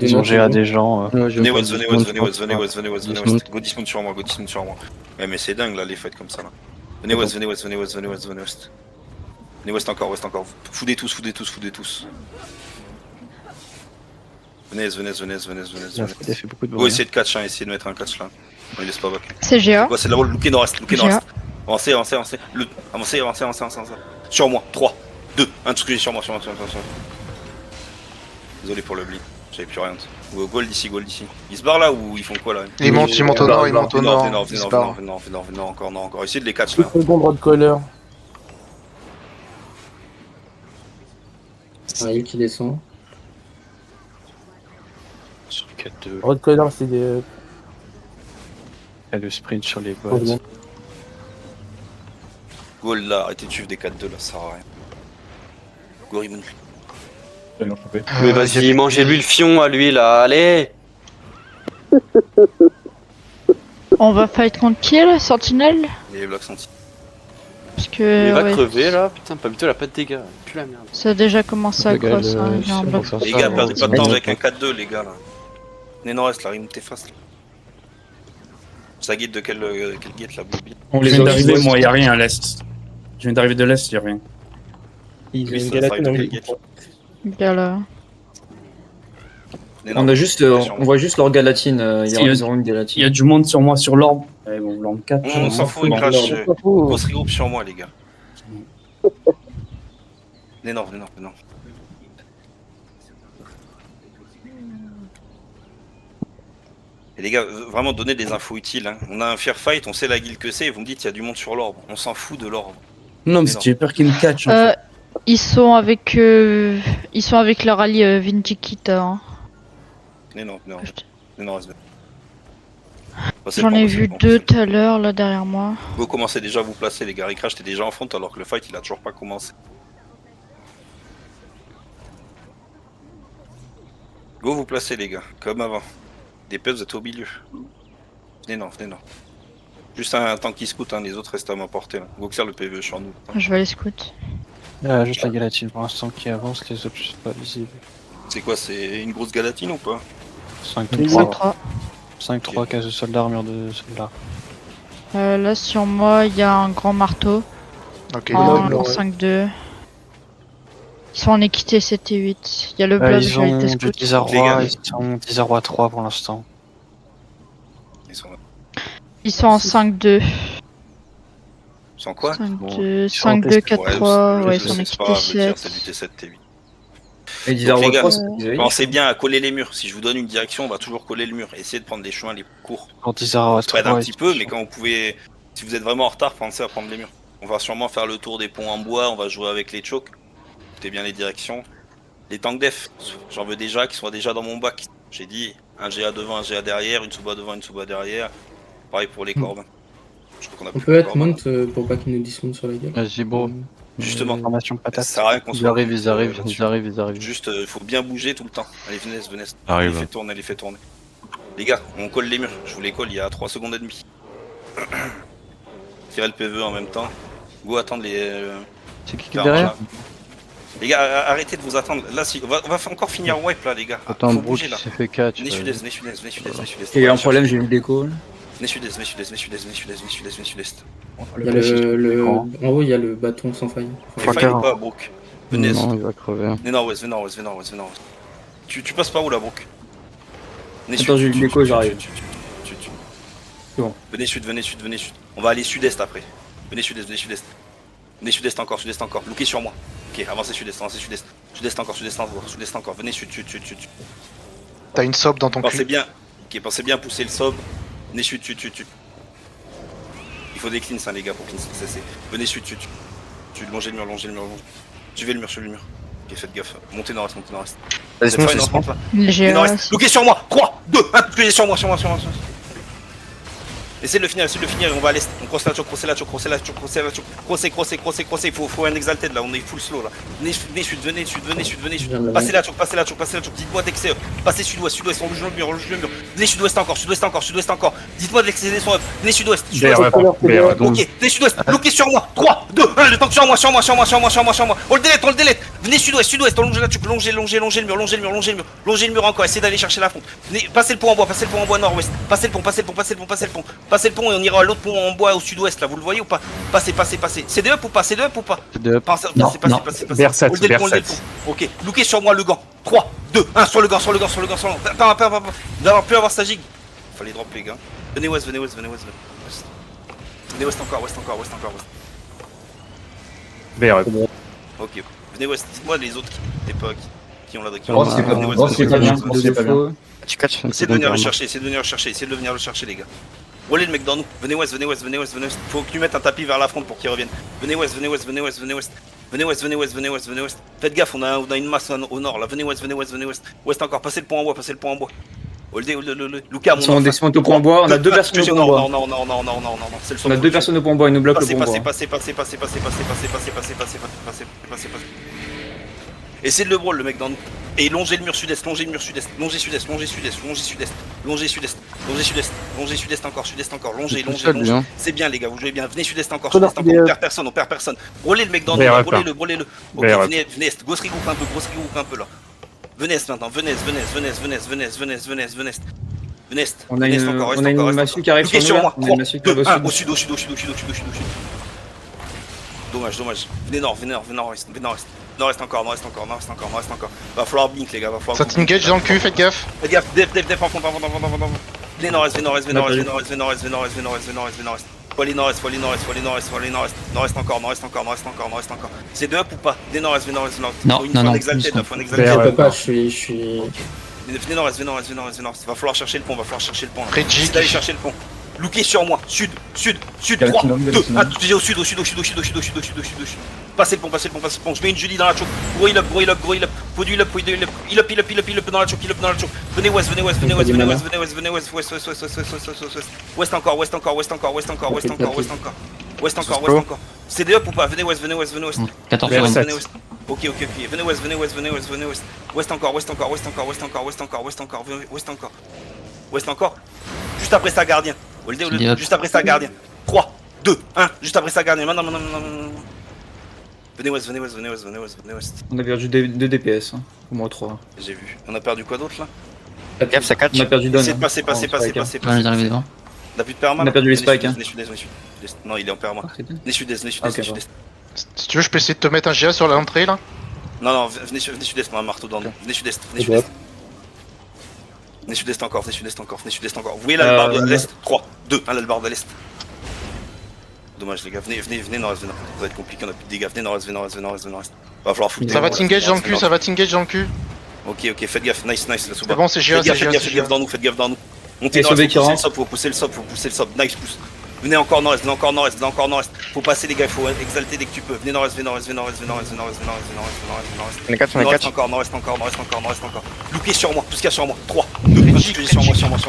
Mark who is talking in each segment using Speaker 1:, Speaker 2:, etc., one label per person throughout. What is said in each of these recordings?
Speaker 1: Ils ont GA des gens.
Speaker 2: Venez West, venez West, venez West, venez West, venez West, venez West. Go dismount sur moi, go dismount sur moi. Ouais, mais c'est dingue là, les fights comme ça là. Venez West, venez West, venez West, venez West, venez West. Venez West encore, West encore. Foudez tous, foudez tous, foudez tous. Venez, venez, venez, venez, venez.
Speaker 1: Il a fait beaucoup de
Speaker 2: Go
Speaker 1: bruit.
Speaker 2: essayer de catch, hein, essayez de mettre un catch là. On laisse pas back.
Speaker 3: C'est GA.
Speaker 2: Ouais, c'est de la wall, lookez nord-est, lookez nord-est. Avancez, avancez, avancez. Avancez, avancez, avancez, avancez. Sur moi, 3, 2, 1, tout ce que j'ai sur moi, sur moi, sur moi, sur moi. Désolé pour le bleed, j'avais plus rien. Gold d'ici, gold d'ici. Ils se barrent là ou ils font quoi là?
Speaker 4: Ils montent au nord, ils montent au nord.
Speaker 2: Venez nord, encore, non, encore. Essayez de les catch là.
Speaker 5: Seconde road caller.
Speaker 6: Ariel qui descend.
Speaker 1: Sur le 4-2.
Speaker 5: Road caller, c'est des.
Speaker 1: Il y a le sprint sur les bots.
Speaker 2: Gold là, arrêtez de suivre des 4-2 là, ça sert à rien. Go Rimoun.
Speaker 7: Mais vas-y, mangez-lui le fion à lui là, allez.
Speaker 3: On va fight contre qui là? Sentinelle?
Speaker 2: Les blocs senti.
Speaker 3: Parce que.
Speaker 7: Il va
Speaker 3: ouais,
Speaker 7: crever là, putain, Pamito il a pas de dégâts, pue la merde.
Speaker 3: ça a déjà commencé à cross. Hein, j'ai un bloc.
Speaker 2: Les gars, perdez pas de temps avec un 4-2 les gars là. Venez nord-est là, Rimoun t'efface là. Ça guide de quel guide là, Bobby?
Speaker 8: On les vient d'arriver, moi y'a rien à l'est. Je viens d'arriver de l'est, y'a rien.
Speaker 2: Oui, ça arrive de quel gate?
Speaker 3: Gars là.
Speaker 9: On a juste, on voit juste leur galatine, ils auront une
Speaker 8: Il y
Speaker 9: galatine.
Speaker 8: a du monde sur moi sur l'orbe. Ouais, bon, l'orbe 4.
Speaker 2: On s'en fout, il crash. Grosse regroupe sur moi les gars. Venez nord, venez nord, venez nord. Et les gars, vraiment donnez des infos utiles. Hein. On a un fair fight, on sait la guilde que c'est, et vous me dites qu'il y a du monde sur l'orbe. On s'en fout de l'orbe.
Speaker 8: Non, mais j'ai peur qu'ils me catchent. En fait.
Speaker 3: Ils sont avec leur allié Vindicta. Hein.
Speaker 2: Venez nord, venez nord. Venez nord, venez.
Speaker 3: J'en ai vu deux tout à l'heure là derrière moi.
Speaker 2: Vous commencez déjà à vous placer les gars. Ricrash t'es déjà en front alors que le fight il a toujours pas commencé. Go vous placez les gars, comme avant. Des pets vous êtes au milieu. Venez nord, venez nord. Juste un tank qui scout, hein, les autres restent à ma portée. Là. Goxer le PVE sur nous.
Speaker 3: Je vais aller scout.
Speaker 1: Juste la galatine pour l'instant qui avance, les autres sont pas visibles.
Speaker 2: C'est quoi, c'est une grosse galatine ou pas?
Speaker 1: 5-3. 5-3, case de soldat, armure de soldat.
Speaker 3: Là sur moi il y a un grand marteau.
Speaker 4: Ok,
Speaker 3: En 5-2. Ils sont en équité 7 et 8. Il y a le bloc,
Speaker 1: Ils
Speaker 3: j'ai été
Speaker 1: ont du
Speaker 3: scout.
Speaker 1: Dizarroi, ils sont Dizarroi 3 pour l'instant.
Speaker 2: Ils sont là.
Speaker 3: Ils sont en 5-2.
Speaker 2: Ils sont quoi?
Speaker 3: 5-2,
Speaker 1: ils sont en
Speaker 3: 5-2,
Speaker 1: test.
Speaker 3: 4-3. Ouais, ils sont en
Speaker 2: c'est
Speaker 3: équité
Speaker 2: pas grave, le tir,
Speaker 3: 7.
Speaker 2: c'est du T7, T8.
Speaker 9: Et
Speaker 2: Donc, les gars,
Speaker 9: Dizarroi
Speaker 2: pensez bien à coller les murs. Si je vous donne une direction, on va toujours coller le mur. Essayez de prendre des chemins les plus courts.
Speaker 1: Quand Dizarroi
Speaker 2: Spread
Speaker 1: 3,
Speaker 2: un petit peu, mais quand vous pouvez, si vous êtes vraiment en retard, pensez à prendre les murs. On va sûrement faire le tour des ponts en bois, on va jouer avec les chokes. Écoutez bien les directions. Les tanks def, j'en veux déjà qui soient déjà dans mon bac. J'ai dit un GA devant, un GA derrière, une Souba devant, une Souba derrière. Pareil pour les Corbins. Je crois qu'on a
Speaker 6: On
Speaker 2: plus
Speaker 6: peut
Speaker 2: de
Speaker 6: être
Speaker 2: Corbins.
Speaker 6: monte pour pas qu'ils nous dismontent sur la gueule.
Speaker 1: Vas-y, bro.
Speaker 2: Justement,
Speaker 1: Formation
Speaker 2: ça
Speaker 1: patate.
Speaker 2: sert à rien qu'on
Speaker 1: Ils
Speaker 2: soit.
Speaker 1: arrivent, ils arrivent,
Speaker 2: là-dessus.
Speaker 1: ils arrivent, ils arrivent.
Speaker 2: Juste, faut bien bouger tout le temps. Allez, venez, venez.
Speaker 10: Arrive.
Speaker 2: Allez, tourner, les fait tourner. Les gars, on colle les murs. Je vous les colle il y a 3 secondes et demie. Tirez le PVE en même temps. Go attendre les.
Speaker 1: C'est qui est derrière?
Speaker 2: Les gars, arrêtez de vous attendre. Là, si, on va encore finir wipe là, les gars.
Speaker 1: Attends,
Speaker 2: Faut
Speaker 1: Brooke
Speaker 2: bouger là.
Speaker 1: s'est fait catch.
Speaker 2: Venez sud-est, venez sud-est, venez sud-est, venez sud-est.
Speaker 9: Il y a un problème, j'ai vu l'écho.
Speaker 2: Venez sud-est, venez sud-est, venez sudest, venez sud-est, venez sud-est, venez sud-est.
Speaker 6: Il y a en haut, il y a le bâton sans faille.
Speaker 2: Faut faille ou pas, Brooke? Venez,
Speaker 1: Non, il va crever.
Speaker 2: venez nord-ouest, venez nord-ouest, venez nord-ouest, venez nord-ouest. Tu passes par où là, Brooke? Venez
Speaker 9: Attends, j'ai eu l'écho, j'arrive.
Speaker 2: C'est bon. Venez sud, venez sud, venez sud. On va aller sud-est après. Venez sud-est, venez sud-est. Venez sud-est encore, sud-est encore. Lookez sur moi. Ok, avancez sud-est, avancez sud-est. Sud-est encore, sud-est encore, sud-est encore. Venez sud, sud, sud, sud.
Speaker 4: T'as une sob dans ton
Speaker 2: Pensez
Speaker 4: cul.
Speaker 2: bien. Ok, pensez bien à pousser le sob. Venez sud, sud, sud, sud. Il faut des cleans, hein, les gars, pour cleans cesser. Venez sud, sud, sud. Sud, longez le mur, longez le mur, longez. Suivez le mur, suivez le mur. Ok, faites gaffe. Montez nord-est, montez nord-est.
Speaker 4: Vas-y,
Speaker 2: Cette fois,
Speaker 4: c'est
Speaker 2: il rentre là.
Speaker 3: Le
Speaker 2: Montez
Speaker 3: GA.
Speaker 2: nord-est. Lookez sur moi. 3, 2, 1. Lookez sur moi, sur moi, sur moi. Essayez de le finir, on va à l'est. On crosse la choc, crossez la choc. Crossez. Faut un exalted là, on est full slow là. Venez, chute. Passez la choc. Dites-moi dès que c'est up. Passez sud-ouest, on loge le mur. Venez sud-ouest encore. Dites-moi dès que c'est son up. Venez sud-ouest. Ok, venez sud-ouest. Bloquez sur moi. 3, 2, 1, le tank sur moi. On le délète. Venez sud-ouest, on longe la choc. Longez le mur encore. Essayez d'aller chercher la fonte. Venez, passez le pont en bois nord-ouest. Passez le pont et on ira à l'autre pont en bois au sud-ouest là, vous le voyez ou pas? Passez. C'est de up ou pas?
Speaker 1: C'est de up.
Speaker 2: Passez.
Speaker 8: Vers 7,
Speaker 2: Holdez le
Speaker 8: vers
Speaker 2: pont.
Speaker 8: 7.
Speaker 2: Ok, lookez sur moi le gant. 3, 2, 1, sur le gant. Attends, d'avoir pu avoir sa gigue. Fallait drop les gars. Venez ouest. Venez ouest encore.
Speaker 8: Vers
Speaker 2: Ok. Venez ouest. Dites-moi les autres qui ont la qui
Speaker 9: Oh,
Speaker 2: ont
Speaker 9: c'est pas
Speaker 2: venez
Speaker 9: bien.
Speaker 2: ouest,
Speaker 9: Oh, c'est pas bien.
Speaker 8: Oh, c'est pas bien.
Speaker 1: Tu catches.
Speaker 2: Essayez de venir le chercher, les gars. Roulez le mec dans nous. Venez ouest. Faut que tu mettes un tapis vers la fronte pour qu'il revienne. Venez ouest. Faites gaffe, on a une masse au nord là. Venez ouest. Ouest encore, passez le pont en bois. Holdez. Luca, mon
Speaker 9: On descend au point en bois, on a deux personnes au point en bois.
Speaker 2: Non, c'est le
Speaker 9: On a deux personnes au point en bois, ils nous bloquent le point en bois.
Speaker 2: Passez. Essayez de le brawl le mec dans nous. Et longez le mur sud-est. Longez sud-est encore. Longez. C'est bien les gars, vous jouez bien. Venez sud-est encore. On perd personne. Brûlez le mec dans nous, brûlez-le. Ok, venez est. Ghost regroupe un peu là. Venez est maintenant, venez est.
Speaker 9: On a une massue qui arrive sur nous là. On a une massue qui arrive au sud.
Speaker 2: Au sud. Dommage. Venez nord, Nord-est encore. Va falloir blink les gars,
Speaker 4: Ça t'engage dans le cul, faites gaffe.
Speaker 2: Faites gaffe, def en fond. Venez nord-est. Faut aller nord-est. Nord-est encore. C'est de up ou pas? Venez nord-est.
Speaker 1: Non.
Speaker 2: Exalté.
Speaker 6: Je peux pas, je suis.
Speaker 2: Venez nord-est. Va falloir chercher le pont.
Speaker 4: Reggie.
Speaker 2: D'aller chercher le pont. Lookez sur moi. Sud. 3, 2, 1. Au sud. Passez le pont. Je mets une Julie dans la choke. Gros heal up. Faut du heal up. Heal up dans la choke. Venez ouest. Ouest encore. C'est des up ou pas? Venez ouest.
Speaker 1: 14
Speaker 8: Vers
Speaker 1: secondes.
Speaker 8: 7.
Speaker 2: Ok. Venez ouest. Ouest encore. Juste après ça, gardien. Juste après ça, gardien. 3, 2, 1. Juste après ça, gardien. Maintenant. Venez ouest.
Speaker 9: On a perdu 2 DPS, au moins 3.
Speaker 2: J'ai vu. On a perdu quoi d'autre là?
Speaker 1: Gaffe, ça catch.
Speaker 9: On a perdu Don.
Speaker 2: Essayez de passer.
Speaker 1: Ouais, il est arrivé devant.
Speaker 2: On a plus de perma.
Speaker 9: On a perdu les spikes,
Speaker 2: Venez sud-est. Non, il est en perma. Venez sud-est.
Speaker 4: Si tu veux, je peux essayer de te mettre un GA sur l'entrée là.
Speaker 2: Non, venez sud-est, un marteau dans nous. Venez sud-est. Venez sud-est encore. Vous voyez là le bar de l'est? 3, 2, 1 là le bar de l'est. Dommage les gars, venez nord-est. Ça va être compliqué, on a plus de dégâts. Venez nord-est. Va falloir foutre.
Speaker 4: Ça va t'engage dans le cul,
Speaker 2: Ok, faites gaffe, nice, la
Speaker 4: C'est
Speaker 2: souba.
Speaker 4: bon, c'est GA,
Speaker 2: Faites gaffe dans nous. Montez nord, faut pousser le sop, nice pousse. Venez encore nord-est. Faut passer les gars, il faut exalter dès que tu peux. Venez nord-est.
Speaker 1: On est 4.
Speaker 2: Nord-est encore. Lookez sur moi, tout ce qu'il y a sur moi. 3, 2, 1, sur moi.
Speaker 8: Sur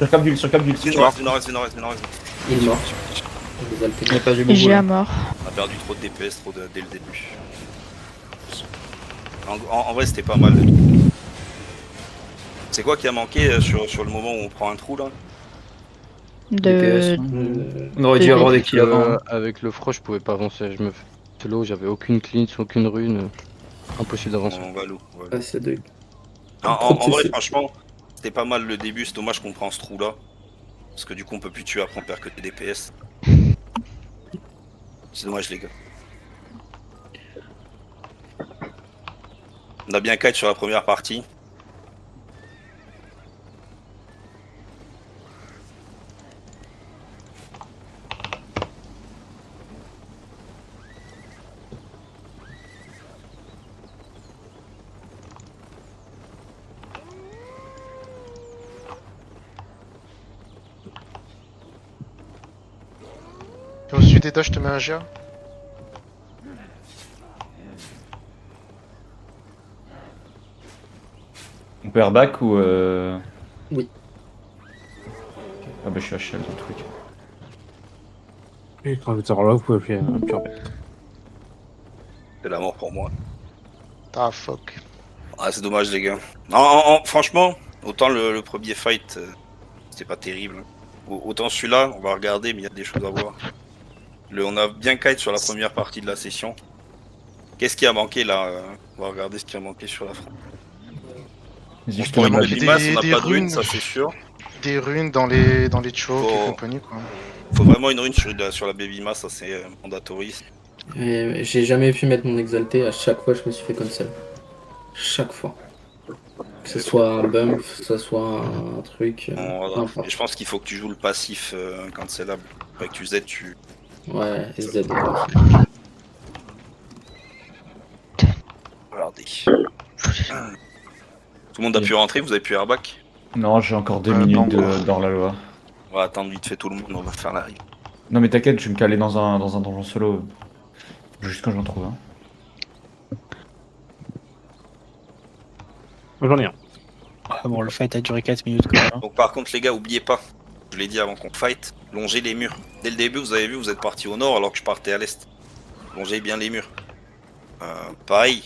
Speaker 8: Cap d'huile.
Speaker 2: Venez nord-est.
Speaker 6: Il est mort.
Speaker 9: On a perdu
Speaker 3: J'ai
Speaker 9: beaucoup.
Speaker 3: à mort.
Speaker 2: On a perdu trop de DPS, dès le début. En vrai, c'était pas mal. C'est quoi qui a manqué sur le moment où on prend un trou là?
Speaker 3: De...
Speaker 9: On aurait dû avoir des kills avant.
Speaker 5: Avec le froid, je pouvais pas avancer. Je me fais l'eau, j'avais aucune clinch, aucune rune. Impossible d'avancer.
Speaker 2: On va loup.
Speaker 6: Ah, c'est de.
Speaker 2: En vrai, franchement, c'était pas mal le début. C'est dommage qu'on prend ce trou là. Parce que du coup, on peut plus tuer après, on perd que des DPS. C'est dommage, les gars. On a bien kite sur la première partie.
Speaker 4: Et au sud des dos, je te mets un GA.
Speaker 10: On perd back ou
Speaker 6: Oui.
Speaker 10: Ah bah je suis HL dans le truc.
Speaker 1: Et quand vous êtes là, vous pouvez appuyer un pur bet.
Speaker 2: C'est la mort pour moi.
Speaker 4: Ah fuck.
Speaker 2: Ah, c'est dommage, les gars. Franchement, autant le premier fight, c'était pas terrible. Autant celui-là, on va regarder, mais il y a des choses à voir. On a bien kite sur la première partie de la session. Qu'est-ce qui a manqué là On va regarder ce qui a manqué sur la front.
Speaker 10: Vas-y, je te
Speaker 2: Pour une
Speaker 10: mets
Speaker 4: manqué
Speaker 2: Baby Mass, on n'a
Speaker 4: des
Speaker 2: pas de runes,
Speaker 4: runes.
Speaker 2: ça c'est sûr.
Speaker 4: Des runes dans les chokes et
Speaker 2: Oh.
Speaker 4: compagnie quoi.
Speaker 2: Faut vraiment une rune sur la Baby Mass, ça c'est mandatory.
Speaker 6: Et j'ai jamais pu mettre mon exalté, à chaque fois je me suis fait comme ça. Chaque fois. Que ce soit un bump, que ce soit un truc.
Speaker 2: Bon, voilà.
Speaker 6: N'importe.
Speaker 2: Et je pense qu'il faut que tu joues le passif cancelable. Après que tu Z, tu.
Speaker 6: Ouais, SZ.
Speaker 2: Regardez. Tout le monde a pu rentrer, vous avez pu airback.
Speaker 10: Non, j'ai encore 2
Speaker 4: non,
Speaker 10: minutes
Speaker 4: quoi.
Speaker 10: dans la loi.
Speaker 2: On va attendre vite fait tout le monde, on va faire la règle.
Speaker 10: Non mais t'inquiète, je vais me caler dans un donjon solo. Juste quand j'en trouve un.
Speaker 1: J'en ai un. Ah bon, le fight a duré 4 minutes quand même.
Speaker 2: Donc par contre les gars, oubliez pas, je l'ai dit avant qu'on fight, longez les murs. Dès le début, vous avez vu, vous êtes parti au nord alors que je partais à l'est. Longez bien les murs. Pareil,